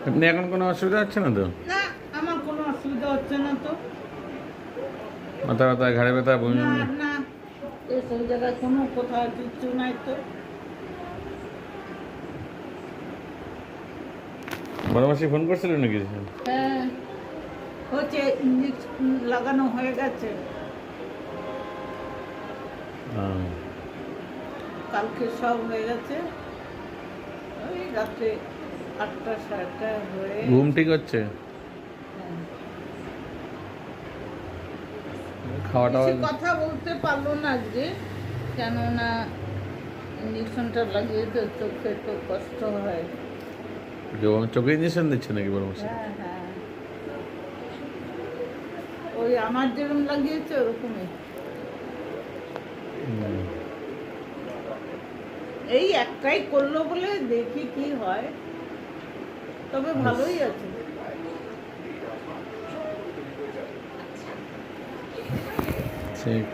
এমনি এখন কোনো অসুবিধা হচ্ছে না তো? না, আমার কোনো অসুবিধা হচ্ছে না তো। মাথা ব্যথা, ঘাড়ে ব্যথা, বমি? না না, এসব জায়গায় কোনো কোথাও কিচ্ছু নাই তো। বড় মাসি ফোন করছিলেন নাকি? হ্যাঁ, হচ্ছে ইঞ্জেকশন লাগানো হয়ে গেছে হ্যাঁ। কালকে, সব হয়ে গেছে। ওই রাত্রে 8টা 8:30 হয়ে। ঘুম ঠিক হচ্ছে? হ্যাঁ। খাওয়া টাওয়া? বেশি কথা বলতে পারলো না আজকে, কেননা ইঞ্জেকশনটা লাগিয়ে তো চোখে তো কষ্ট হয়। চোখে ইঞ্জেকশন দিচ্ছে নাকি বড় মাসি? হ্যাঁ হ্যাঁ, ওই আমার যেরকম লাগিয়েছে ওরকমই। হুম। এই একটাই করলো বলে দেখি কি হয়, তবে ভালোই আছে। ঠিক।